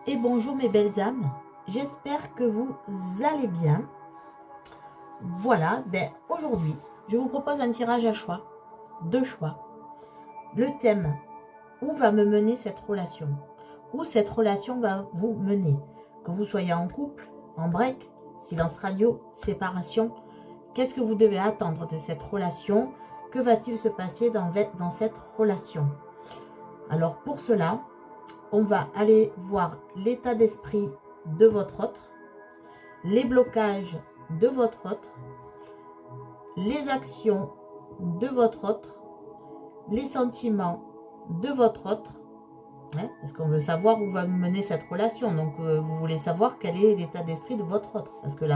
Et bonjour mes belles âmes, j'espère que vous allez bien. Voilà, aujourd'hui, je vous propose un tirage à choix, deux choix. Le thème, où va me mener cette relation? Où cette relation va vous mener? Que vous soyez en couple, en break, silence radio, séparation, qu'est-ce que vous devez attendre de cette relation? Que va-t-il se passer dans cette relation? Alors pour cela, on va aller voir l'état d'esprit de votre autre, les blocages de votre autre, les actions de votre autre, les sentiments de votre autre, parce qu'on veut savoir où va mener cette relation. Donc, vous voulez savoir quel est l'état d'esprit de votre autre, parce que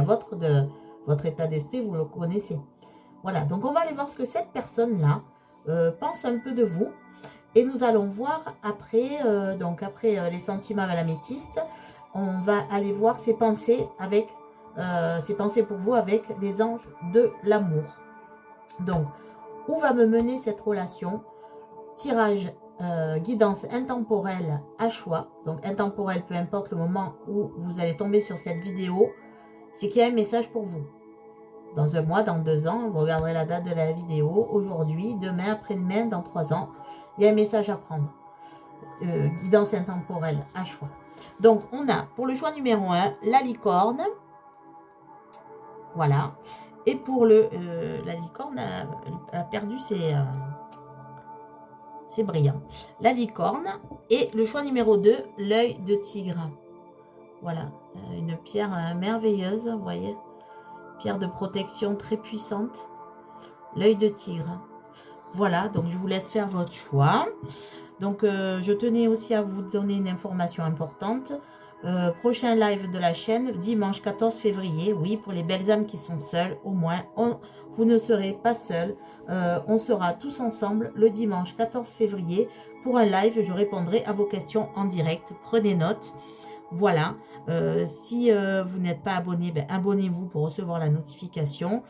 votre état d'esprit, vous le connaissez. Voilà, donc on va aller voir ce que cette personne-là pense un peu de vous. Et nous allons voir après, après les sentiments à l'améthyste, on va aller voir ses pensées pour vous avec les anges de l'amour. Donc, où va me mener cette relation? Tirage guidance intemporelle à choix. Donc, intemporelle, peu importe le moment où vous allez tomber sur cette vidéo, c'est qu'il y a un message pour vous. Dans un mois, dans 2 ans, vous regarderez la date de la vidéo, aujourd'hui, demain, après-demain, dans 3 ans, il y a un message à prendre. Guidance intemporelle à choix. Donc, on a pour le choix numéro 1, la licorne. Voilà. Et pour la licorne, a perdu ses brillants. La licorne. Et le choix numéro 2, l'œil de tigre. Voilà. Une pierre merveilleuse, vous voyez. Pierre de protection très puissante. L'œil de tigre. Voilà, donc je vous laisse faire votre choix. Donc, je tenais aussi à vous donner une information importante. Prochain live de la chaîne, dimanche 14 février. Oui, pour les belles âmes qui sont seules, au moins, vous ne serez pas seuls. On sera tous ensemble le dimanche 14 février pour un live. Je répondrai à vos questions en direct. Prenez note. Voilà. Si vous n'êtes pas abonné, abonnez-vous pour recevoir la notification.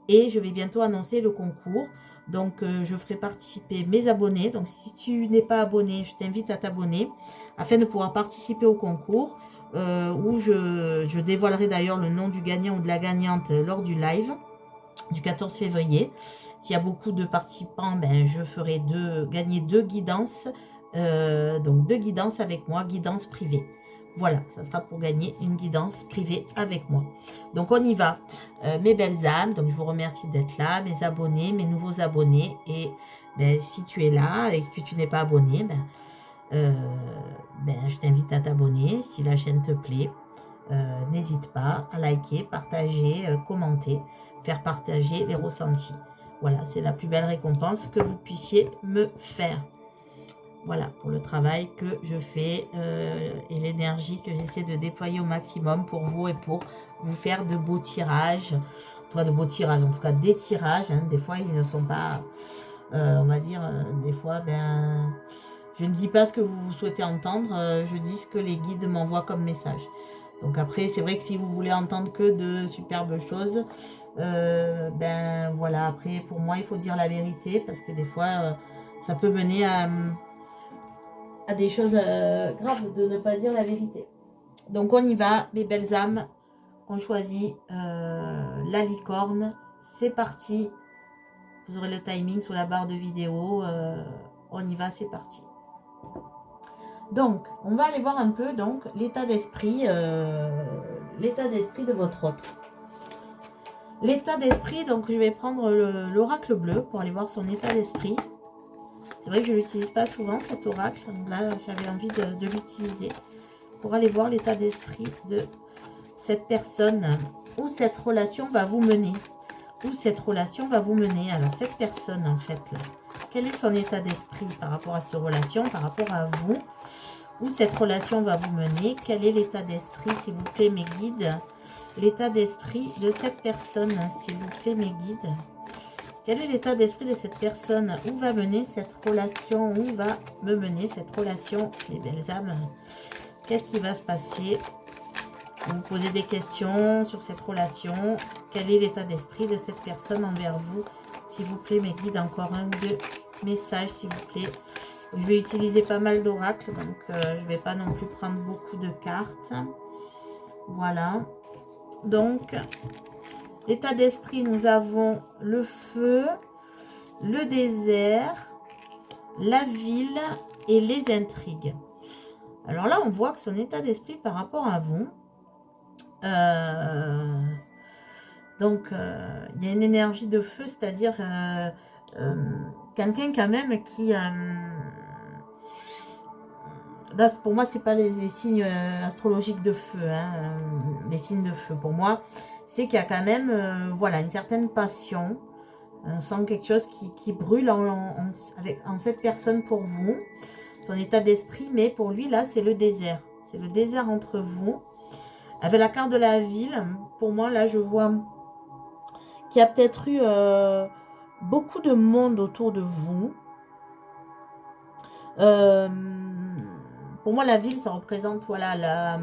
Et je vais bientôt annoncer le concours. Donc, je ferai participer mes abonnés. Donc, si tu n'es pas abonné, je t'invite à t'abonner afin de pouvoir participer au concours où je dévoilerai d'ailleurs le nom du gagnant ou de la gagnante lors du live du 14 février. S'il y a beaucoup de participants, je ferai gagner 2 guidances. Donc, 2 guidances avec moi, guidance privée. Voilà, ça sera pour gagner une guidance privée avec moi. Donc, on y va. Mes belles âmes, donc je vous remercie d'être là, mes abonnés, mes nouveaux abonnés. Et si tu es là et que tu n'es pas abonné, je t'invite à t'abonner si la chaîne te plaît. N'hésite pas à liker, partager, commenter, faire partager les ressentis. Voilà, c'est la plus belle récompense que vous puissiez me faire. Voilà, pour le travail que je fais et l'énergie que j'essaie de déployer au maximum pour vous et pour vous faire de beaux tirages. En tout cas des tirages. Des fois, ils ne sont pas, on va dire, des fois, je ne dis pas ce que vous souhaitez entendre, je dis ce que les guides m'envoient comme message. Donc après, c'est vrai que si vous voulez entendre que de superbes choses, voilà, après, pour moi, il faut dire la vérité parce que des fois, ça peut mener à des choses graves de ne pas dire la vérité. Donc on y va, mes belles âmes. On choisit la licorne. C'est parti. Vous aurez le timing sous la barre de vidéo. On y va, c'est parti. Donc, on va aller voir un peu l'état d'esprit de votre autre. L'état d'esprit, donc je vais prendre l'oracle bleu pour aller voir son état d'esprit. C'est vrai que je ne l'utilise pas souvent, cet oracle. Donc là, j'avais envie de l'utiliser pour aller voir l'état d'esprit de cette personne. Où cette relation va vous mener. Où cette relation va vous mener. Alors, cette personne, en fait, là, quel est son état d'esprit par rapport à cette relation, par rapport à vous? Où cette relation va vous mener? Quel est l'état d'esprit, s'il vous plaît, mes guides? L'état d'esprit de cette personne, s'il vous plaît, mes guides. Quel est l'état d'esprit de cette personne? Où va mener cette relation? Où va me mener cette relation, les belles âmes? Qu'est-ce qui va se passer? Vous posez des questions sur cette relation. Quel est l'état d'esprit de cette personne envers vous? S'il vous plaît, mes guides, encore un ou deux messages, s'il vous plaît. Je vais utiliser pas mal d'oracles, donc je ne vais pas non plus prendre beaucoup de cartes. Voilà. Donc, l'état d'esprit, nous avons le feu, le désert, la ville et les intrigues. Alors là, on voit que son état d'esprit par rapport à vous, il y a une énergie de feu, c'est-à-dire quelqu'un quand même qui... là, pour moi, c'est pas les signes astrologiques de feu, hein, les signes de feu. Pour moi, c'est qu'il y a quand même voilà, une certaine passion. On sent quelque chose qui brûle en cette personne pour vous, son état d'esprit, mais pour lui, là, c'est le désert. C'est le désert entre vous. Avec la carte de la ville, pour moi, là, je vois qu'il y a peut-être eu beaucoup de monde autour de vous. Pour moi, la ville, ça représente, voilà,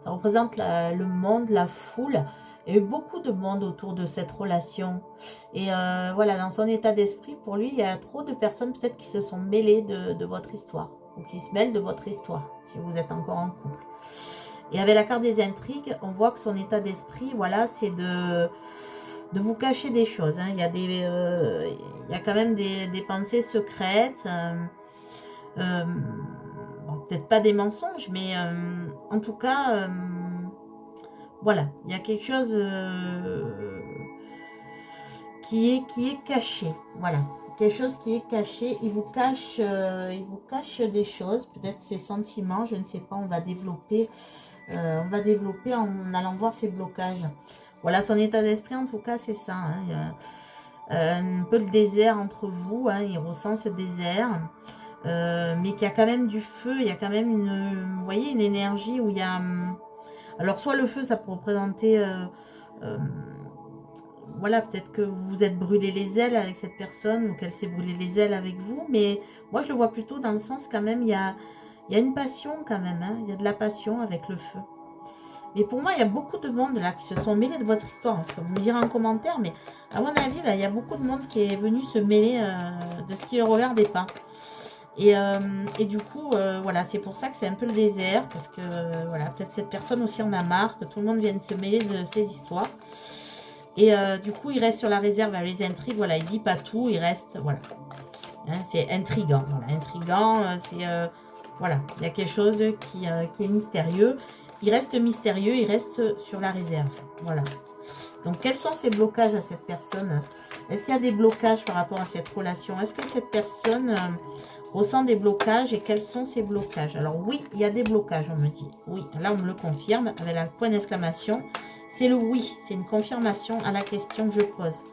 ça représente le monde, la foule. Il y a eu beaucoup de monde autour de cette relation. Et voilà, dans son état d'esprit, pour lui, il y a trop de personnes peut-être qui se sont mêlées de votre histoire. Ou qui se mêlent de votre histoire, si vous êtes encore en couple. Et avec la carte des intrigues, on voit que son état d'esprit, voilà, c'est de vous cacher des choses. Hein. Il y a quand même des pensées secrètes. Bon, peut-être pas des mensonges, mais en tout cas, voilà, il y a quelque chose qui est caché. Voilà, quelque chose qui est caché. Il vous cache des choses, peut-être ses sentiments, je ne sais pas. On va développer en allant voir ses blocages. Voilà, son état d'esprit, en tout cas, c'est ça. Hein. Il y a, un peu le désert entre vous. Hein, il ressent ce désert. Mais qu'il y a quand même du feu, il y a quand même vous voyez, une énergie où il y a... alors, soit le feu, ça peut représenter... voilà, peut-être que vous vous êtes brûlé les ailes avec cette personne ou qu'elle s'est brûlé les ailes avec vous. Mais moi, je le vois plutôt dans le sens quand même, il y a une passion quand même. Hein, il y a de la passion avec le feu. Mais pour moi, il y a beaucoup de monde là qui se sont mêlés de votre histoire. Vous me direz en commentaire, mais à mon avis, là, il y a beaucoup de monde qui est venu se mêler de ce qui ne le regardait pas. Et du coup, voilà, c'est pour ça que c'est un peu le désert, parce que, voilà, peut-être cette personne aussi en a marre, que tout le monde vienne se mêler de ses histoires. Et du coup, il reste sur la réserve avec les intrigues, voilà, il dit pas tout, il reste, voilà. Hein, c'est intriguant, voilà, intriguant, voilà, il y a quelque chose qui est mystérieux. Il reste mystérieux, il reste sur la réserve, voilà. Donc, quels sont ces blocages à cette personne? Est-ce qu'il y a des blocages par rapport à cette relation? Est-ce que cette personne... ressent des blocages et quels sont ces blocages? Alors oui, il y a des blocages, on me dit. Oui, là on me le confirme avec la point d'exclamation. C'est le oui, c'est une confirmation à la question que je pose.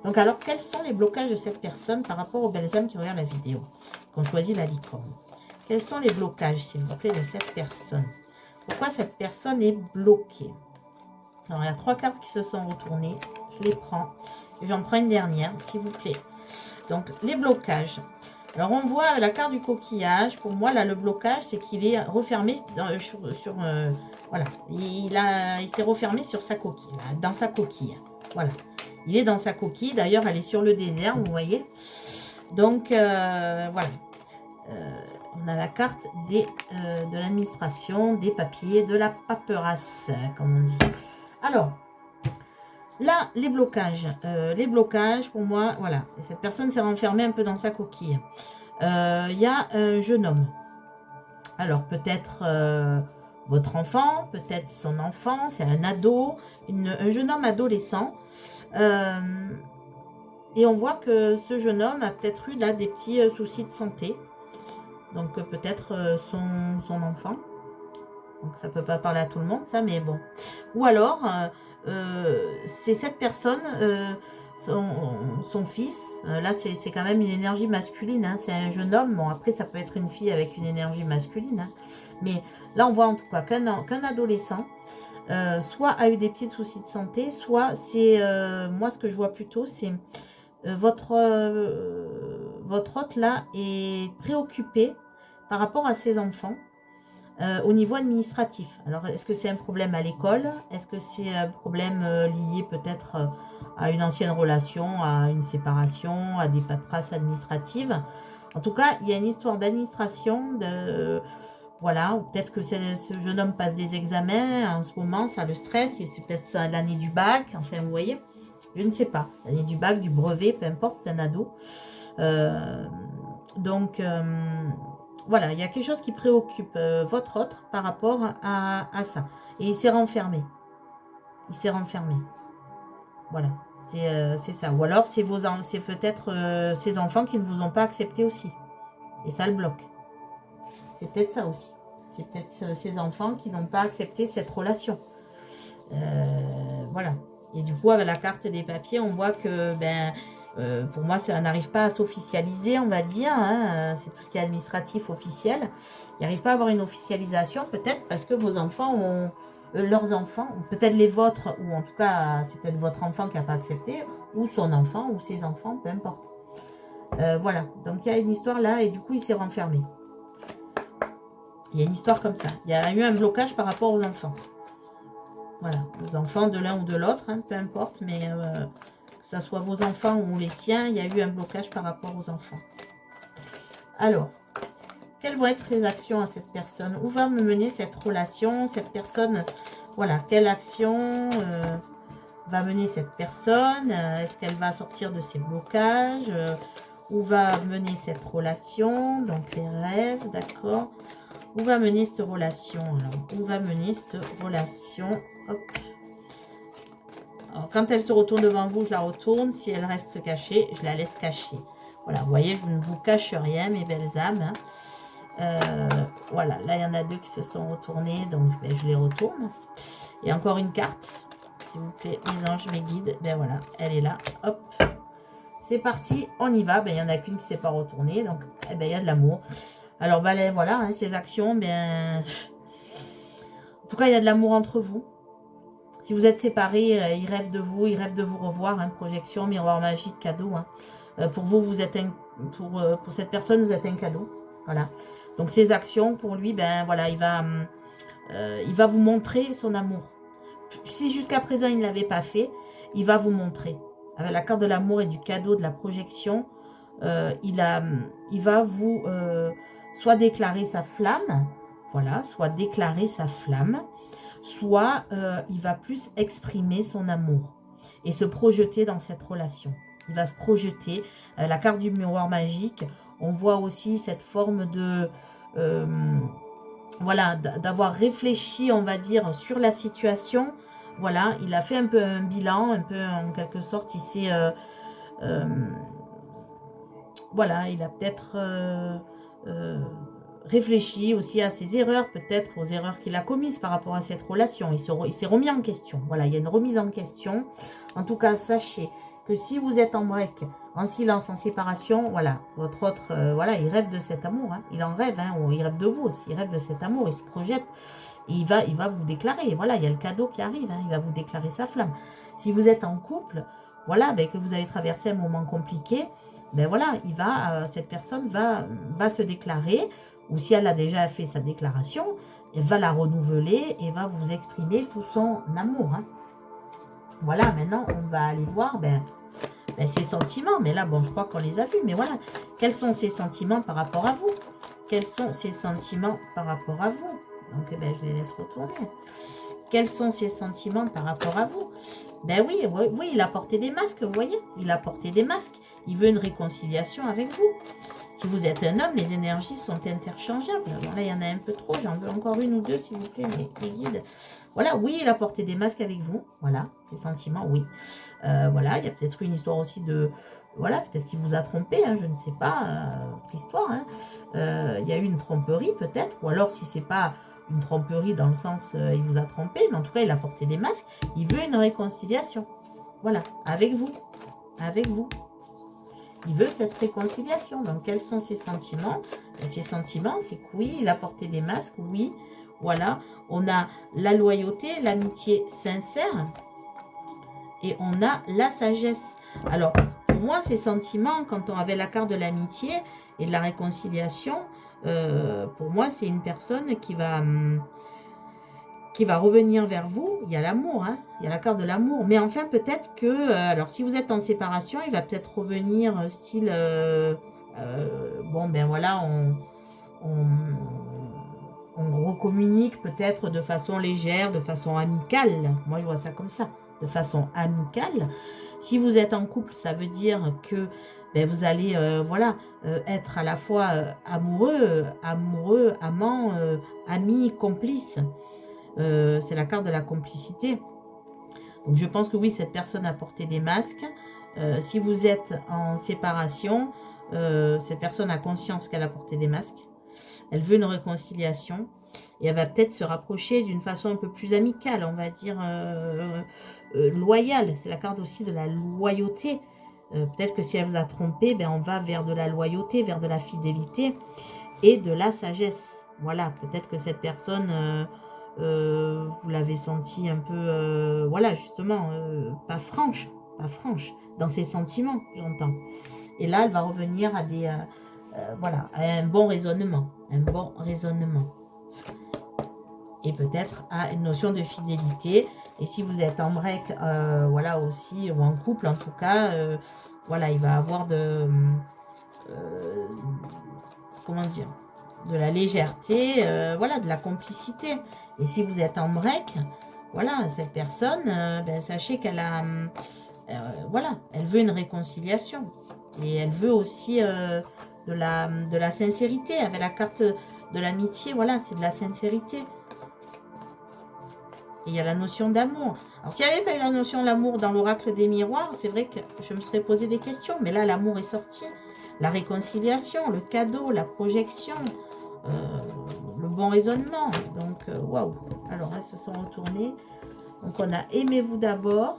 Donc alors, quels sont les blocages de cette personne par rapport aux belles âmes qui regardent la vidéo, qu'on choisit la licorne? Quels sont les blocages, s'il vous plaît, de cette personne? Pourquoi cette personne est bloquée? Alors, il y a 3 cartes qui se sont retournées. Je les prends. Et j'en prends une dernière, s'il vous plaît. Donc, les blocages. Alors, on voit la carte du coquillage. Pour moi, là, le blocage, c'est qu'il est refermé voilà. Il s'est refermé sur sa coquille, là, dans sa coquille. Voilà. Il est dans sa coquille. D'ailleurs, elle est sur le désert, vous voyez. Donc, voilà. On a la carte de l'administration, des papiers, de la paperasse, comme on dit. Alors, là, les blocages. Pour moi, voilà. Cette personne s'est renfermée un peu dans sa coquille. Il y a un jeune homme. Alors, peut-être votre enfant, peut-être son enfant, c'est un ado, un jeune homme adolescent. Et on voit que ce jeune homme a peut-être eu là des petits soucis de santé. Donc, peut-être son enfant. Donc, ça ne peut pas parler à tout le monde, ça, mais bon. Ou alors, c'est cette personne, son fils. Là, c'est quand même une énergie masculine. Hein, c'est un jeune homme. Bon, après, ça peut être une fille avec une énergie masculine. Hein, mais là, on voit en tout cas qu'un adolescent, soit a eu des petits soucis de santé, soit c'est... moi, ce que je vois plutôt, c'est... votre hôte, là, est préoccupé par rapport à ses enfants. Au niveau administratif. Alors, est-ce que c'est un problème à l'école? Est-ce que c'est un problème lié peut-être à une ancienne relation, à une séparation, à des paperasses administratives? En tout cas, il y a une histoire d'administration, voilà, ou peut-être que ce jeune homme passe des examens en ce moment, ça le stresse, et c'est peut-être l'année du bac, enfin, vous voyez, je ne sais pas, l'année du bac, du brevet, peu importe, c'est un ado. Donc, voilà, il y a quelque chose qui préoccupe votre autre par rapport à ça. Et il s'est renfermé. Il s'est renfermé. Voilà, c'est ça. Ou alors, c'est peut-être ces enfants qui ne vous ont pas accepté aussi. Et ça le bloque. C'est peut-être ça aussi. C'est peut-être ces enfants qui n'ont pas accepté cette relation. Voilà. Et du coup, avec la carte des papiers, on voit que, pour moi, ça n'arrive pas à s'officialiser, on va dire. Hein. C'est tout ce qui est administratif officiel. Il n'arrive pas à avoir une officialisation, peut-être parce que vos enfants ont... leurs enfants, ou peut-être les vôtres, ou en tout cas, c'est peut-être votre enfant qui n'a pas accepté, ou son enfant, ou ses enfants, peu importe. Voilà. Donc, il y a une histoire là, et du coup, il s'est renfermé. Il y a une histoire comme ça. Il y a eu un blocage par rapport aux enfants. Voilà, aux enfants de l'un ou de l'autre, hein, peu importe, mais que ce soit vos enfants ou les siens, il y a eu un blocage par rapport aux enfants. Alors, quelles vont être les actions à cette personne? Où va me mener cette relation? Cette personne, voilà, quelle action va mener cette personne? Est-ce qu'elle va sortir de ses blocages? Où va mener cette relation? Donc, les rêves, d'accord. Où va mener cette relation? Alors, où va mener cette relation? Hop. Alors, quand elle se retourne devant vous, je la retourne. Si elle reste cachée, je la laisse cacher. Voilà, vous voyez, je ne vous cache rien, mes belles âmes. Voilà, là, il y en a deux qui se sont retournés, donc je les retourne. Et encore une carte, s'il vous plaît, mes anges, mes guides. Ben voilà, elle est là. Hop. C'est parti, on y va. Ben, il n'y en a qu'une qui ne s'est pas retournée, donc eh ben, il y a de l'amour. Alors, ben, voilà, hein, ces actions, ben... En tout cas, il y a de l'amour entre vous. Si vous êtes séparés, ils rêvent de vous revoir. Hein, projection, miroir magique, cadeau. Hein. Pour vous, vous êtes pour cette personne, vous êtes un cadeau. Voilà. Donc, ces actions, pour lui, ben voilà, il va vous montrer son amour. Si jusqu'à présent, il ne l'avait pas fait, il va vous montrer. Avec la carte de l'amour et du cadeau, de la projection, il va vous soit déclarer sa flamme, voilà, soit déclarer sa flamme, soit il va plus exprimer son amour et se projeter dans cette relation. Il va se projeter. La carte du miroir magique, on voit aussi cette forme de... voilà, d'avoir réfléchi, on va dire, sur la situation. Voilà, il a fait un peu un bilan, un peu en quelque sorte, il s'est... voilà, il a peut-être... réfléchit aussi à ses erreurs, peut-être aux erreurs qu'il a commises par rapport à cette relation. Il s'est remis en question. Voilà, il y a une remise en question. En tout cas, sachez que si vous êtes en break, en silence, en séparation, voilà, votre autre, voilà, il rêve de cet amour. Hein. Il en rêve, hein, il rêve de vous aussi. Il rêve de cet amour, il se projette. Et il va vous déclarer. Voilà, il y a le cadeau qui arrive. Hein, il va vous déclarer sa flamme. Si vous êtes en couple, voilà, ben, que vous avez traversé un moment compliqué, ben voilà, cette personne va se déclarer. Ou si elle a déjà fait sa déclaration, elle va la renouveler et va vous exprimer tout son amour. Hein. Voilà, maintenant, on va aller voir ses sentiments. Mais là, bon, je crois qu'on les a vus. Mais voilà, quels sont ses sentiments par rapport à vous? Quels sont ses sentiments par rapport à vous? Donc, je les laisse retourner. Quels sont ses sentiments par rapport à vous? Ben oui, il a porté des masques, vous voyez. Il a porté des masques. Il veut une réconciliation avec vous. Si vous êtes un homme, les énergies sont interchangeables. Bon, là, il y en a un peu trop. J'en veux encore une ou deux, s'il vous plaît, mes guides. Voilà, oui, il a porté des masques avec vous. Voilà, ses sentiments, oui. Voilà, il y a peut-être une histoire aussi de... Voilà, peut-être qu'il vous a trompé, hein, je ne sais pas. Autre histoire. Hein. Il y a eu une tromperie, peut-être. Ou alors, si c'est pas une tromperie dans le sens il vous a trompé, mais en tout cas, il a porté des masques. Il veut une réconciliation. Voilà, avec vous. Avec vous. Il veut cette réconciliation. Donc, quels sont ses sentiments? Ses sentiments, c'est que oui, il a porté des masques, oui. Voilà, on a la loyauté, l'amitié sincère. Et on a la sagesse. Alors, pour moi, ces sentiments, quand on avait la carte de l'amitié et de la réconciliation, pour moi, c'est une personne qui va revenir vers vous. Il y a l'amour, hein, il y a la carte de l'amour. Mais enfin, peut-être que, alors si vous êtes en séparation, il va peut-être revenir style bon, ben voilà, on recommunique peut-être de façon légère, de façon amicale. Moi, je vois ça comme ça, de façon amicale. Si vous êtes en couple, ça veut dire que ben, vous allez voilà, être à la fois amoureux, amant, ami, complice. C'est la carte de la complicité. Donc je pense que oui, cette personne a porté des masques. Si vous êtes en séparation, cette personne a conscience qu'elle a porté des masques. Elle veut une réconciliation. Et elle va peut-être se rapprocher d'une façon un peu plus amicale, on va dire loyale. C'est la carte aussi de la loyauté. Peut-être que si elle vous a trompé, ben on va vers de la loyauté, vers de la fidélité et de la sagesse. Voilà, peut-être que cette personne, vous l'avez sentie un peu, voilà, justement, pas franche, dans ses sentiments, j'entends. Et là, elle va revenir à des, voilà, à un bon raisonnement, Et peut-être à une notion de fidélité. Et si vous êtes en break, voilà aussi, ou en couple en tout cas, voilà, il va avoir comment dire, de la légèreté, voilà, de la complicité. Et si vous êtes en break, voilà, cette personne, ben, sachez qu'elle a, voilà, elle veut une réconciliation. Et elle veut aussi de la sincérité. Avec la carte de l'amitié, voilà, c'est de la sincérité. Et il y a la notion d'amour. Alors, s'il n'y avait pas eu la notion d'amour dans l'oracle des miroirs, c'est vrai que je me serais posé des questions. Mais là, l'amour est sorti. La réconciliation, le cadeau, la projection, le bon raisonnement. Donc, waouh. Alors, elles se sont retournées. Donc, on a aimez-vous d'abord.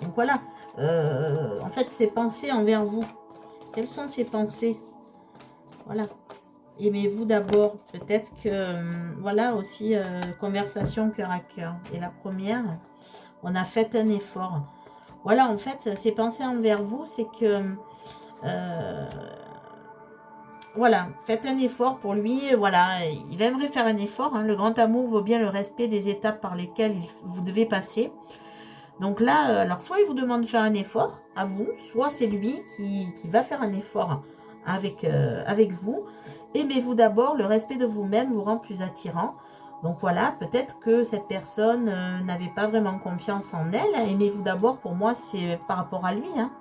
Donc, voilà. En fait, ses pensées envers vous. Quelles sont ses pensées? Voilà. Aimez-vous d'abord. Peut-être que, voilà, aussi, conversation cœur à cœur. Et la première, on a fait un effort. Voilà, en fait, ses pensées envers vous, c'est que, voilà, faites un effort pour lui. Voilà, il aimerait faire un effort. Hein. Le grand amour vaut bien le respect des étapes par lesquelles vous devez passer. Donc là, alors soit il vous demande de faire un effort à vous, soit c'est lui qui va faire un effort avec vous. Aimez-vous d'abord, le respect de vous-même vous rend plus attirant. Donc voilà, peut-être que cette personne n'avait pas vraiment confiance en elle. Aimez-vous d'abord, pour moi, c'est par rapport à lui. Hein.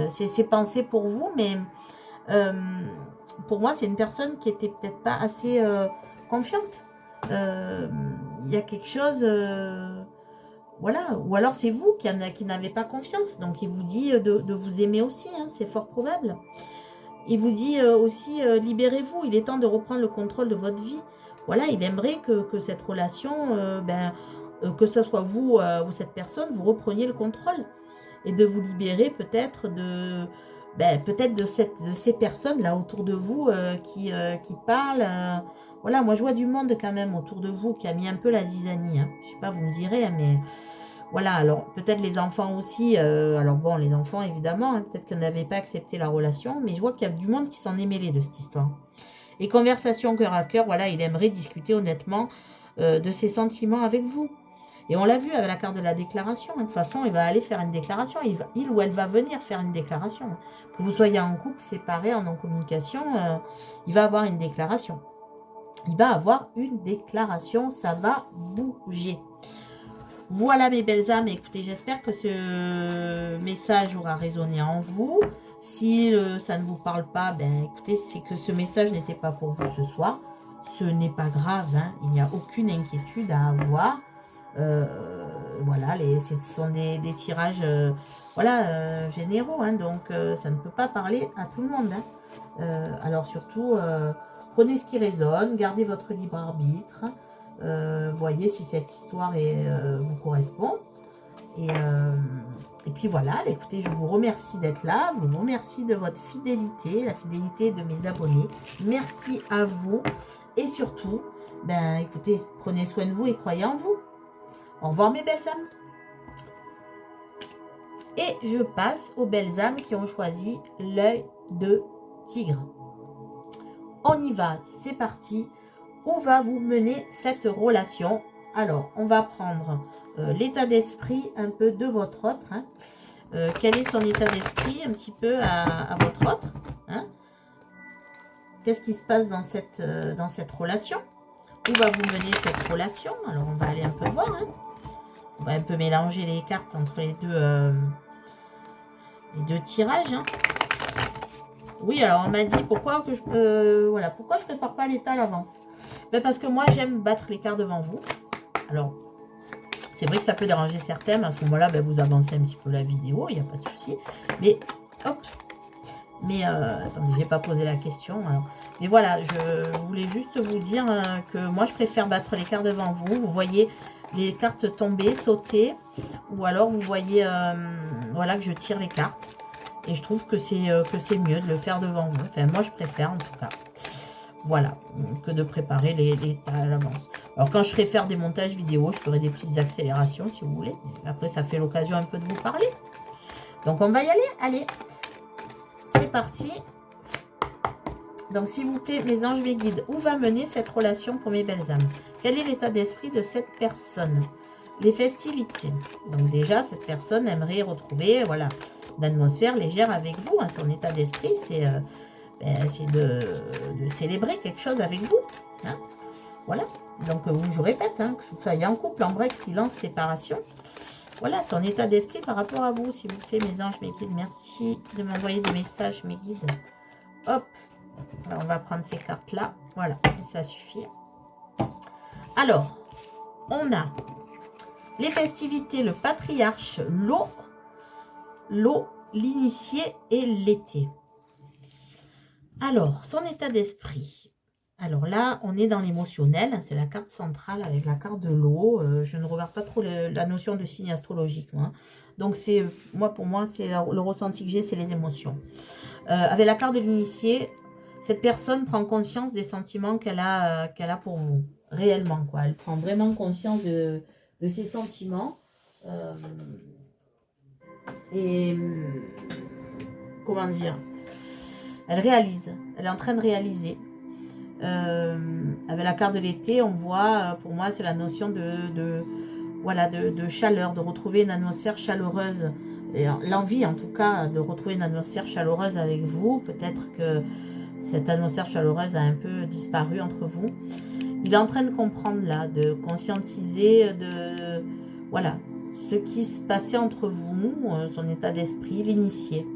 C'est ses pensées pour vous, mais pour moi, c'est une personne qui était peut-être pas assez confiante. Il y a quelque chose... voilà, ou alors c'est vous qui n'avez pas confiance. Donc il vous dit de vous aimer aussi, hein, c'est fort probable. Il vous dit aussi, libérez-vous, il est temps de reprendre le contrôle de votre vie. Voilà, il aimerait que cette relation, que ce soit vous ou cette personne, vous repreniez le contrôle. Et de vous libérer peut-être peut-être de ces personnes là autour de vous qui parlent. Voilà, moi je vois du monde quand même autour de vous qui a mis un peu la zizanie. Hein. Je sais pas, vous me direz, hein, mais voilà, alors peut-être les enfants aussi. Alors bon, les enfants évidemment, hein, peut-être qu'ils n'avaient pas accepté la relation, mais je vois qu'il y a du monde qui s'en est mêlé de cette histoire. Et conversation cœur à cœur, voilà, il aimerait discuter honnêtement de ses sentiments avec vous. Et on l'a vu avec la carte de la déclaration. De toute façon, il va aller faire une déclaration. Il ou elle va venir faire une déclaration. Que vous soyez en couple, séparés, en non-communication, il va avoir une déclaration. Il va avoir une déclaration. Ça va bouger. Voilà mes belles âmes. Écoutez, j'espère que ce message aura résonné en vous. Si ça ne vous parle pas, ben écoutez, c'est que ce message n'était pas pour vous ce soir. Ce n'est pas grave. Hein. Il n'y a aucune inquiétude à avoir. Voilà, ce sont des tirages voilà, généraux, hein, donc ça ne peut pas parler à tout le monde. Hein. Alors surtout, prenez ce qui résonne, gardez votre libre arbitre, voyez si cette histoire vous correspond. Et puis voilà, écoutez, je vous remercie d'être là, je vous remercie de votre fidélité, la fidélité de mes abonnés. Merci à vous et surtout, ben écoutez, prenez soin de vous et croyez en vous. Au revoir mes belles âmes. Et je passe aux belles âmes qui ont choisi l'œil de tigre. On y va, c'est parti. Où va vous mener cette relation? Alors, on va prendre l'état d'esprit un peu de votre autre. Hein. Quel est son état d'esprit un petit peu à votre autre, hein. qu'est-ce qui se passe dans cette relation? Où va vous mener cette relation? Alors, on va aller un peu voir. Hein. On va un peu mélanger les cartes entre les deux tirages. Hein. Oui, alors on m'a dit pourquoi que voilà, pourquoi je prépare pas l'état à l'avance. Ben parce que moi, j'aime battre les cartes devant vous. Alors, c'est vrai que ça peut déranger certains. À ce moment-là, ben, vous avancez un petit peu la vidéo, il n'y a pas de souci. Mais, hop. Mais, attendez, je n'ai pas posé la question. Alors. Mais voilà, je voulais juste vous dire que moi, je préfère battre les cartes devant vous. Vous voyez les cartes tomber, sauter. Ou alors, vous voyez voilà, que je tire les cartes. Et je trouve que c'est mieux de le faire devant vous. Enfin, moi, je préfère en tout cas. Voilà, que de préparer les tas à l'avance. Alors, quand je ferai faire des montages vidéo, je ferai des petites accélérations si vous voulez. Après, ça fait l'occasion un peu de vous parler. Donc, on va y aller. Allez, c'est parti. Donc, s'il vous plaît, mes anges, mes guides, où va mener cette relation pour mes belles âmes? Quel est l'état d'esprit de cette personne? Les festivités. Donc, déjà, cette personne aimerait retrouver, voilà, une atmosphère légère avec vous. Hein. Son état d'esprit, c'est de célébrer quelque chose avec vous. Hein. Voilà. Donc, je répète, hein, que vous soyez en couple, en break, silence, séparation. Voilà, son état d'esprit par rapport à vous, s'il vous plaît, mes anges, mes guides. Merci de m'envoyer des messages, mes guides. Hop. Alors, on va prendre ces cartes-là. Voilà, ça suffit. Alors, on a les festivités, le patriarche, l'eau, l'initié et l'été. Alors, son état d'esprit. Alors là, on est dans l'émotionnel. C'est la carte centrale avec la carte de l'eau. Je ne regarde pas trop la notion de signe astrologique. Moi. Donc, pour moi, c'est le ressenti que j'ai, c'est les émotions. Avec la carte de l'initié, cette personne prend conscience des sentiments qu'elle a pour vous. Réellement, quoi. Elle prend vraiment conscience de ses sentiments. Comment dire? Elle réalise. Elle est en train de réaliser. Avec la carte de l'été, on voit, pour moi, c'est la notion de chaleur, de retrouver une atmosphère chaleureuse. L'envie, en tout cas, de retrouver une atmosphère chaleureuse avec vous. Peut-être que cette atmosphère chaleureuse a un peu disparu entre vous. Il est en train de comprendre, là, de conscientiser voilà, ce qui se passait entre vous, son état d'esprit, l'initié.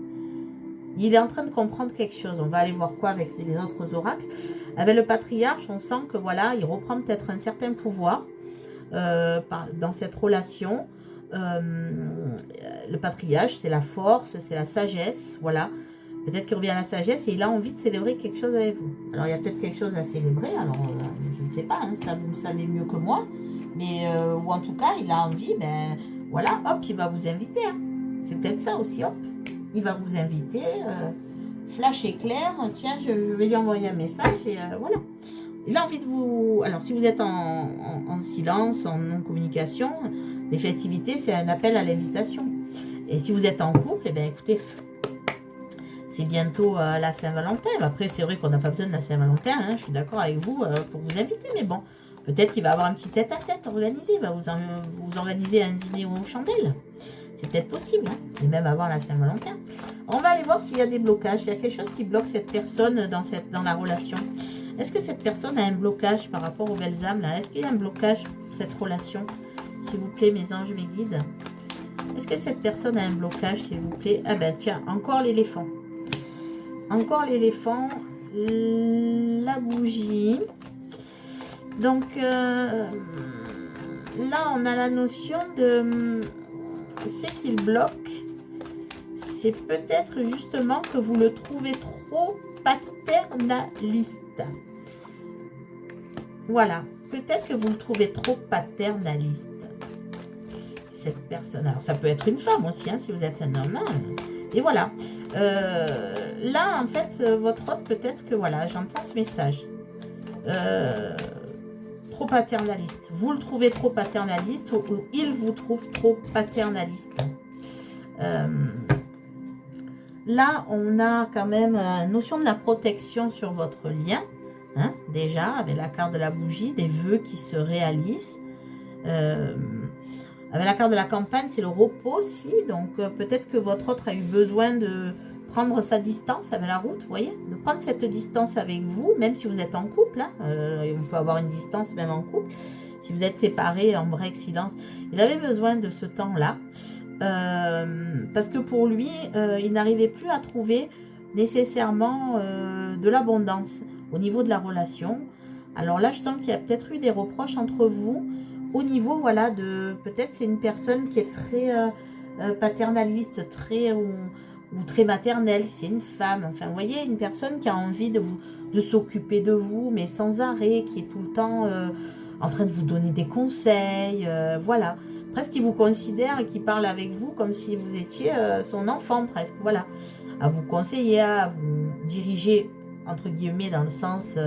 Il est en train de comprendre quelque chose. On va aller voir quoi avec les autres oracles. Avec le patriarche, on sent que voilà, il reprend peut-être un certain pouvoir dans cette relation. Le patriarche, c'est la force, c'est la sagesse. Voilà. Peut-être qu'il revient à la sagesse et il a envie de célébrer quelque chose avec vous. Alors, il y a peut-être quelque chose à célébrer. Alors, je ne sais pas, hein, ça vous le savez mieux que moi. Mais, ou en tout cas, il a envie, ben voilà, hop, il va vous inviter. Hein. C'est peut-être ça aussi, hop. Il va vous inviter, flash éclair, tiens, je vais lui envoyer un message et voilà. Il a envie de vous... Alors, si vous êtes en silence, en non-communication, les festivités, c'est un appel à l'invitation. Et si vous êtes en couple, eh bien, écoutez, c'est bientôt la Saint-Valentin. Après, c'est vrai qu'on n'a pas besoin de la Saint-Valentin, hein, je suis d'accord avec vous pour vous inviter, mais bon, peut-être qu'il va avoir un petit tête-à-tête organisé, il va vous organiser un dîner aux chandelles. C'est peut-être possible, hein, et même avant la Saint-Valentin. On va aller voir s'il y a des blocages. Il y a quelque chose qui bloque cette personne dans la relation. Est-ce que cette personne a un blocage par rapport aux belles âmes là? Est-ce qu'il y a un blocage pour cette relation? S'il vous plaît, mes anges, mes guides. Est-ce que cette personne a un blocage, s'il vous plaît? Ah ben tiens, encore l'éléphant. Encore l'éléphant. La bougie. Donc, là, on a la notion de... c'est qu'il bloque, c'est peut-être justement que vous le trouvez trop paternaliste. Voilà, peut-être que vous le trouvez trop paternaliste. Cette personne, alors ça peut être une femme aussi, hein, si vous êtes un homme. Hein. Et voilà, là en fait, votre hôte, peut-être que voilà, j'entends ce message. Trop paternaliste. Vous le trouvez trop paternaliste ou il vous trouve trop paternaliste. Là, on a quand même la notion de la protection sur votre lien. Hein, déjà, avec la carte de la bougie, des vœux qui se réalisent. Avec la carte de la campagne, c'est le repos aussi. Donc, peut-être que votre autre a eu besoin de prendre sa distance avec la route, vous voyez, de prendre cette distance avec vous, même si vous êtes en couple, hein, on peut avoir une distance même en couple, si vous êtes séparés, en break, silence, il avait besoin de ce temps-là, parce que pour lui, il n'arrivait plus à trouver nécessairement de l'abondance au niveau de la relation. Alors là, je sens qu'il y a peut-être eu des reproches entre vous, au niveau, voilà, de, peut-être c'est une personne qui est très paternaliste, très... ou très maternelle, c'est une femme, enfin vous voyez, une personne qui a envie de s'occuper de vous, mais sans arrêt, qui est tout le temps en train de vous donner des conseils, voilà, presque qui vous considère et qui parle avec vous comme si vous étiez son enfant presque, voilà, à vous conseiller, à vous diriger, entre guillemets, dans le sens,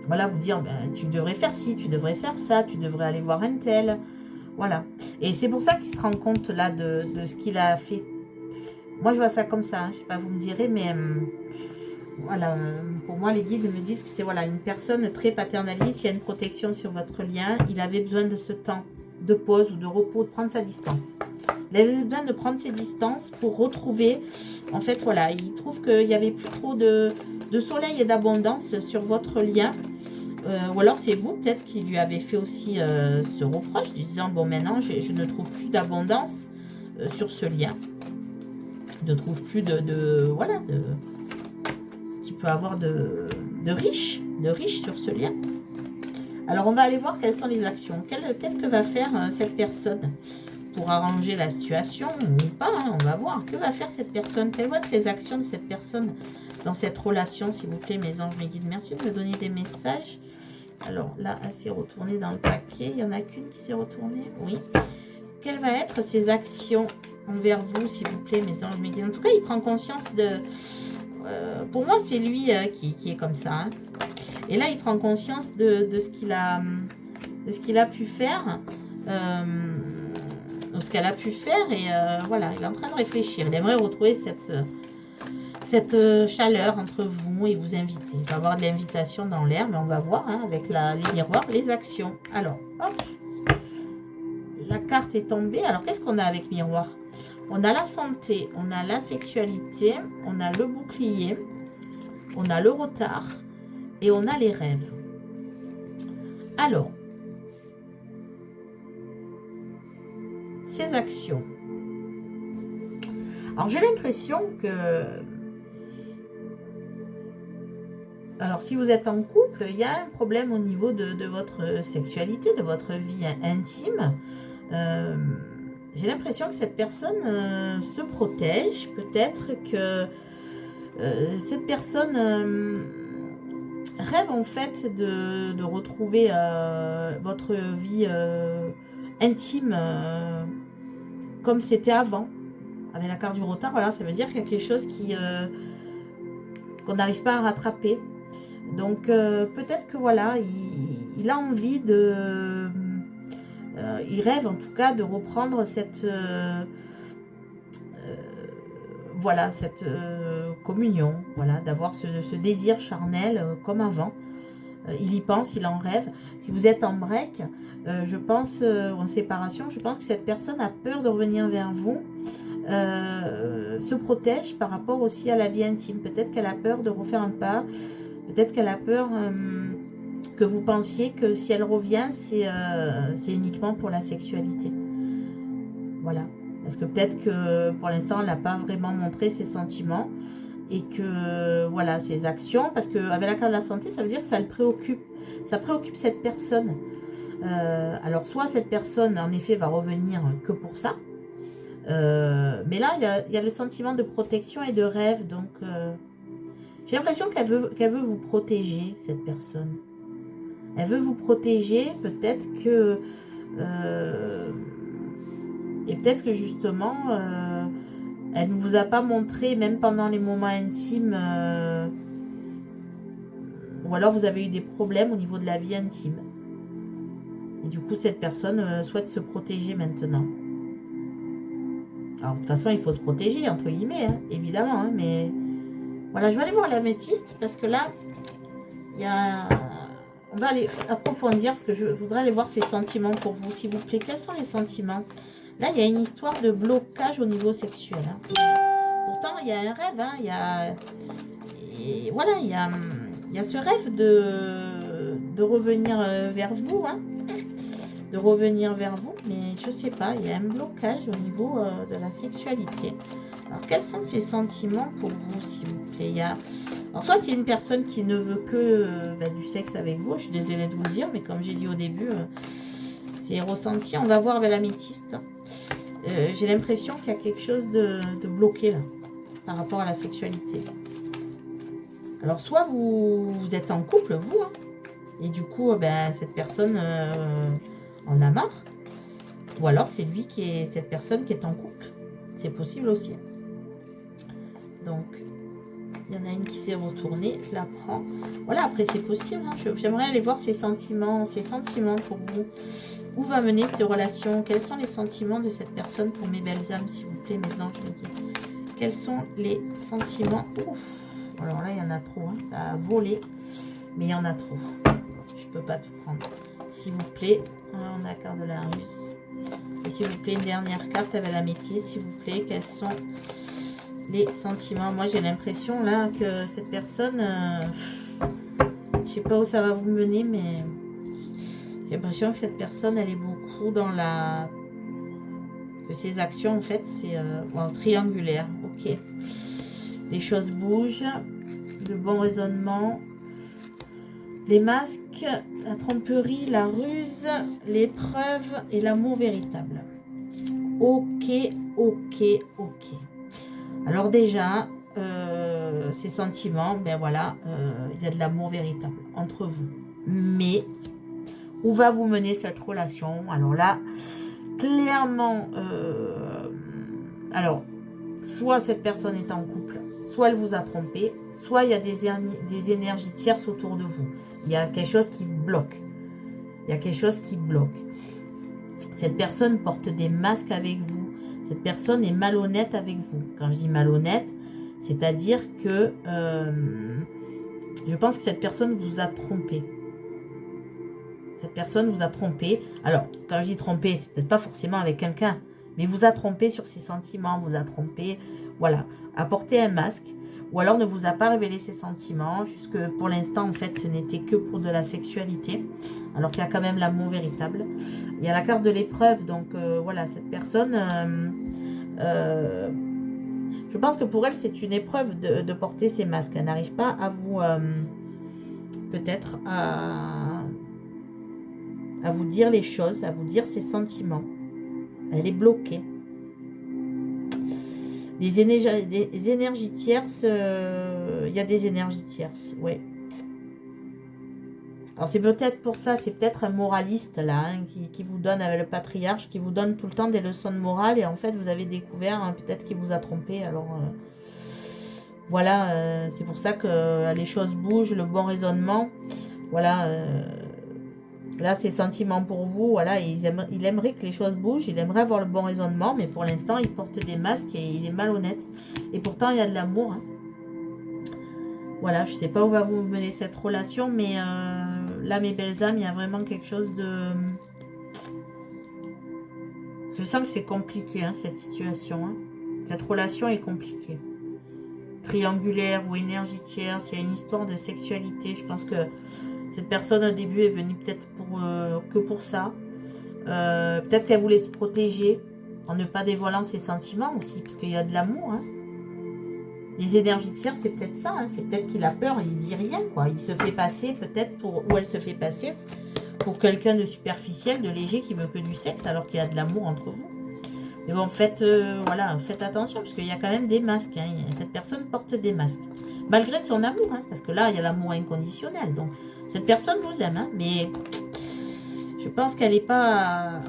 voilà, vous dire, ben, tu devrais faire ci, tu devrais faire ça, tu devrais aller voir un tel, voilà, et c'est pour ça qu'il se rend compte là de ce qu'il a fait. Moi, je vois ça comme ça, hein. Je sais pas, vous me direz, mais voilà, pour moi, les guides me disent que c'est voilà, une personne très paternaliste, il y a une protection sur votre lien, il avait besoin de ce temps de pause ou de repos, de prendre sa distance. Il avait besoin de prendre ses distances pour retrouver, en fait, voilà, il trouve qu'il n'y avait plus trop de soleil et d'abondance sur votre lien, ou alors c'est vous peut-être qui lui avez fait aussi ce reproche, lui disant, bon, maintenant, je ne trouve plus d'abondance sur ce lien. Ne trouve plus voilà, ce qu'il peut avoir de riche sur ce lien. Alors on va aller voir quelles sont les actions. Qu'est-ce que va faire cette personne pour arranger la situation ou pas, hein, on va voir. Que va faire cette personne? Quelles vont être les actions de cette personne dans cette relation, s'il vous plaît, mes anges, mes guides? Merci de me donner des messages. Alors là, elle s'est retournée dans le paquet. Il y en a qu'une qui s'est retournée, oui. Quelles vont être ses actions envers vous, s'il vous plaît, mes anges, mes guides? En tout cas, il prend conscience de... pour moi, c'est lui qui est comme ça. Hein. Et là, il prend conscience de ce qu'il a pu faire. De ce qu'elle a pu faire. Et voilà, il est en train de réfléchir. Il aimerait retrouver cette chaleur entre vous et vous inviter. Il va y avoir de l'invitation dans l'air, mais on va voir hein, avec les miroirs, les actions. Alors, hop. La carte est tombée. Alors, qu'est-ce qu'on a avec miroir? On a la santé, on a la sexualité, on a le bouclier, on a le retard et on a les rêves. Alors, ces actions. Alors, j'ai l'impression que... Alors, si vous êtes en couple, il y a un problème au niveau de votre sexualité, de votre vie intime. J'ai l'impression que cette personne se protège. Peut-être que cette personne rêve en fait de retrouver votre vie intime comme c'était avant. Avec la carte du retard, voilà, ça veut dire qu'il y a quelque chose qu'on n'arrive pas à rattraper. Donc peut-être que voilà, il a envie de... il rêve en tout cas de reprendre cette voilà, cette communion, voilà, d'avoir ce désir charnel comme avant. Il y pense, il en rêve. Si vous êtes en break, je pense, en séparation, je pense que cette personne a peur de revenir vers vous, se protège par rapport aussi à la vie intime. Peut-être qu'elle a peur de refaire un pas, peut-être qu'elle a peur que vous pensiez que si elle revient, c'est uniquement pour la sexualité. Voilà. Parce que peut-être que pour l'instant, elle n'a pas vraiment montré ses sentiments. Et que, voilà, ses actions. Parce qu'avec la carte de la santé, ça veut dire que ça le préoccupe. Ça préoccupe cette personne. Alors, soit cette personne, en effet, va revenir que pour ça. Mais là, il y a le sentiment de protection et de rêve. Donc, j'ai l'impression qu'elle veut vous protéger, cette personne. Elle veut vous protéger. Peut-être que... et peut-être que justement, elle ne vous a pas montré, même pendant les moments intimes, ou alors vous avez eu des problèmes au niveau de la vie intime. Et du coup, cette personne souhaite se protéger maintenant. Alors, de toute façon, il faut se protéger, entre guillemets, hein, évidemment. Hein, mais voilà, je vais aller voir l'améthyste, parce que là, il y a... On va aller approfondir, parce que je voudrais aller voir ses sentiments pour vous, s'il vous plaît. Quels sont les sentiments ? Là, il y a une histoire de blocage au niveau sexuel. Hein. pourtant, il y a un rêve. Hein, et voilà, il y a ce rêve de revenir vers vous. Hein, de revenir vers vous. Mais je sais pas, il y a un blocage au niveau de la sexualité. Alors, quels sont ces sentiments pour vous, s'il vous plaît? Alors, soit c'est une personne qui ne veut que du sexe avec vous. Je suis désolée de vous le dire, mais comme j'ai dit au début, c'est ressenti. On va voir avec l'améthyste. J'ai l'impression qu'il y a quelque chose de bloqué là, par rapport à la sexualité. Alors, soit vous êtes en couple, vous, hein, et du coup, cette personne en a marre. Ou alors, c'est lui qui est cette personne qui est en couple. C'est possible aussi. Donc, il y en a une qui s'est retournée. Je la prends. Voilà, après, c'est possible. Hein. J'aimerais aller voir ses sentiments pour vous. Où va mener cette relation? Quels sont les sentiments de cette personne pour mes belles âmes, s'il vous plaît, mes anges? Quels sont les sentiments? Ouf. Alors là, il y en a trop. Hein. Ça a volé. Mais il y en a trop. Je ne peux pas tout prendre. S'il vous plaît. Alors, on a la carte de la ruse. Et s'il vous plaît, une dernière carte avec la métisse. S'il vous plaît, quels sont les sentiments? Moi, j'ai l'impression là que cette personne... je sais pas où ça va vous mener, mais... J'ai l'impression que cette personne, elle est beaucoup dans la... Que ses actions, en fait, c'est triangulaire. Ok. Les choses bougent. Le bon raisonnement. Les masques, la tromperie, la ruse, l'épreuve et l'amour véritable. Ok, ok, ok. Alors déjà, ces sentiments, ben voilà, il y a de l'amour véritable entre vous. Mais... où va vous mener cette relation? Alors là, clairement, alors, soit cette personne est en couple, soit elle vous a trompé, soit il y a des énergies tierces autour de vous. Il y a quelque chose qui bloque. Il y a quelque chose qui bloque. Cette personne porte des masques avec vous. Cette personne est malhonnête avec vous. Quand je dis malhonnête, c'est-à-dire que je pense que cette personne vous a trompé. Cette personne vous a trompé. Alors, quand je dis trompé, c'est peut-être pas forcément avec quelqu'un, mais vous a trompé sur ses sentiments, vous a trompé, voilà, a porté un masque, ou alors ne vous a pas révélé ses sentiments, puisque pour l'instant, en fait, ce n'était que pour de la sexualité, alors qu'il y a quand même l'amour véritable. Il y a la carte de l'épreuve, donc voilà, cette personne, je pense que pour elle, c'est une épreuve de porter ses masques. Elle n'arrive pas à vous, peut-être, à vous dire les choses, à vous dire ses sentiments. Elle est bloquée. Les énergies tierces, il y a des énergies tierces, oui. Alors c'est peut-être pour ça, c'est peut-être un moraliste là, hein, qui vous donne, avec le patriarche, qui vous donne tout le temps des leçons de morale, et en fait vous avez découvert, hein, peut-être qu'il vous a trompé, alors voilà, c'est pour ça que les choses bougent, le bon raisonnement, voilà, là, ses sentiments pour vous, voilà, il aimerait que les choses bougent, il aimerait avoir le bon raisonnement, mais pour l'instant, il porte des masques et il est malhonnête. Et pourtant, il y a de l'amour. Hein. Voilà, je ne sais pas où va vous mener cette relation, mais là, mes belles âmes, il y a vraiment quelque chose de... Je sens que c'est compliqué, hein, cette situation. Hein. Cette relation est compliquée. Triangulaire ou énergie tierce, il y a une histoire de sexualité. Je pense que cette personne, au début, est venue peut-être que pour ça. Peut-être qu'elle voulait se protéger en ne pas dévoilant ses sentiments aussi, parce qu'il y a de l'amour. Hein. Les énergies tierces, c'est peut-être ça. Hein. C'est peut-être qu'il a peur, il dit rien, quoi. Il se fait passer peut-être pour... Ou elle se fait passer pour quelqu'un de superficiel, de léger, qui veut que du sexe, alors qu'il y a de l'amour entre vous. Mais bon, voilà, faites attention, parce qu'il y a quand même des masques. Hein. Cette personne porte des masques. Malgré son amour, hein, parce que là, il y a l'amour inconditionnel. Donc, cette personne vous aime, hein, mais je pense qu'elle n'est pas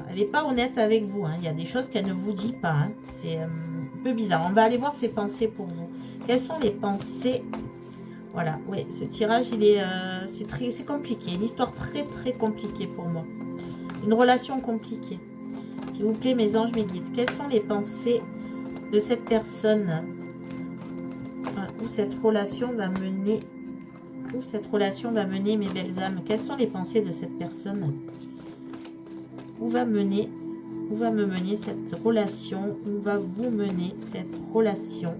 honnête avec vous. Hein. Il y a des choses qu'elle ne vous dit pas. Hein. C'est un peu bizarre. On va aller voir ses pensées pour vous. Quelles sont les pensées? Voilà, oui, ce tirage, c'est compliqué. Une histoire très, très compliquée pour moi. Une relation compliquée. S'il vous plaît, mes anges, mes guides, quelles sont les pensées de cette personne? Où cette relation va mener? Où cette relation va mener, mes belles âmes? Quelles sont les pensées de cette personne? Où va me mener cette relation? Où va vous mener cette relation?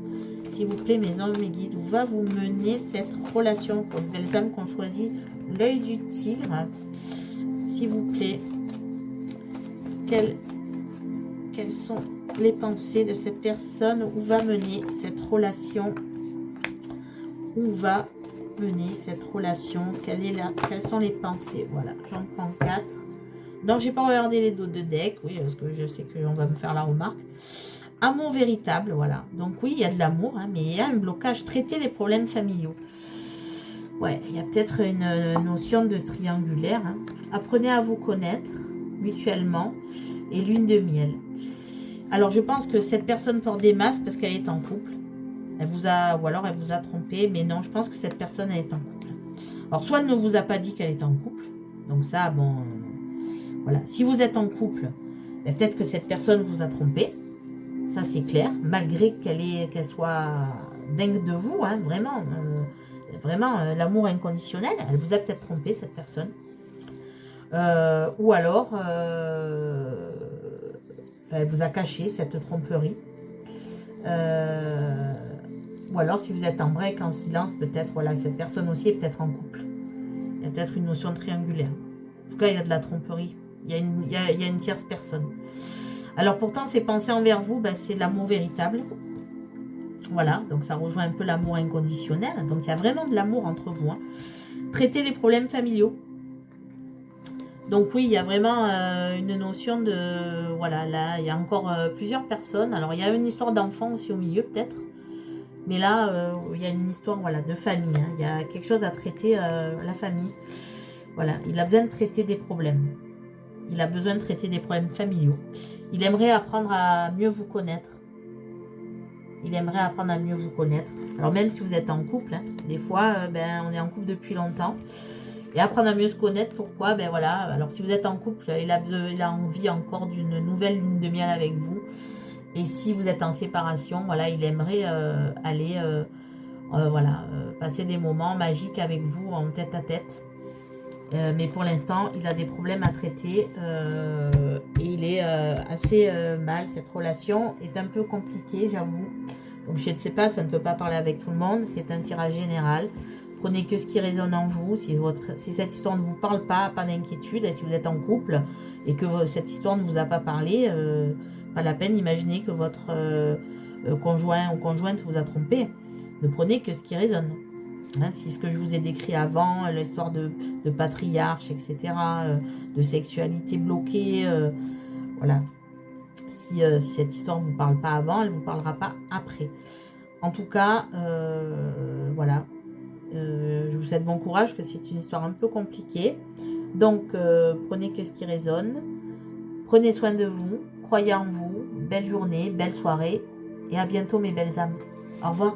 s'il vous plaît, mes anges, mes guides, où va vous mener cette relation pour les belles âmes qui ont choisi l'œil du tigre. S'il vous plaît, quelles sont les pensées de cette personne? Où va mener cette relation? Où va mener cette relation? Quelles sont les pensées? Voilà, j'en prends 4. Donc, j'ai pas regardé les dos de deck, oui, parce que je sais qu'on va me faire la remarque. Amour véritable, voilà. Donc oui, il y a de l'amour, hein, mais il y a un blocage. Traiter les problèmes familiaux. Ouais, il y a peut-être une notion de triangulaire. Hein. Apprenez à vous connaître mutuellement et lune de miel. Alors, je pense que cette personne porte des masques parce qu'elle est en couple. Elle vous a, ou alors elle vous a trompé, mais non, je pense que cette personne, elle est en couple. Alors, soit elle ne vous a pas dit qu'elle est en couple. Donc ça, bon, voilà. Si vous êtes en couple, peut-être que cette personne vous a trompé. Ça, c'est clair, malgré qu'elle soit dingue de vous, hein, vraiment, l'amour inconditionnel, elle vous a peut-être trompé, cette personne. Ou alors, elle vous a caché cette tromperie. Ou alors, si vous êtes en break, en silence, peut-être, voilà, cette personne aussi est peut-être en couple. Il y a peut-être une notion triangulaire. En tout cas, il y a de la tromperie. Il y a une tierce personne. Alors pourtant, ces pensées envers vous, ben, c'est l'amour véritable. Voilà, donc ça rejoint un peu l'amour inconditionnel. Donc il y a vraiment de l'amour entre vous. Hein. Traiter les problèmes familiaux. Donc oui, il y a vraiment une notion de... Voilà, là, il y a encore plusieurs personnes. Alors il y a une histoire d'enfant aussi au milieu peut-être. Mais là, il y a une histoire voilà, de famille. Hein. Il y a quelque chose à traiter, la famille. Voilà, il a besoin de traiter des problèmes. Il a besoin de traiter des problèmes familiaux. Il aimerait apprendre à mieux vous connaître. Il aimerait apprendre à mieux vous connaître. Alors même si vous êtes en couple, hein, des fois, on est en couple depuis longtemps. Et apprendre à mieux se connaître, pourquoi? Ben voilà, alors si vous êtes en couple, il a envie encore d'une nouvelle lune de miel avec vous. Et si vous êtes en séparation, voilà, il aimerait aller passer des moments magiques avec vous en tête à tête. Mais pour l'instant, il a des problèmes à traiter et il est assez mal. Cette relation est un peu compliquée, j'avoue. Donc je ne sais pas, ça ne peut pas parler avec tout le monde. C'est un tirage général. Prenez que ce qui résonne en vous. Si cette histoire ne vous parle pas d'inquiétude. Et si vous êtes en couple et que cette histoire ne vous a pas parlé, pas la peine d'imaginer que votre conjoint ou conjointe vous a trompé. Ne prenez que ce qui résonne. Hein, si ce que je vous ai décrit avant, l'histoire de patriarche, etc., de sexualité bloquée, voilà. Si cette histoire ne vous parle pas avant, elle ne vous parlera pas après. En tout cas, voilà. Je vous souhaite bon courage, parce que c'est une histoire un peu compliquée. Donc, prenez que ce qui résonne. Prenez soin de vous. Croyez en vous. Belle journée, belle soirée. Et à bientôt, mes belles âmes. Au revoir.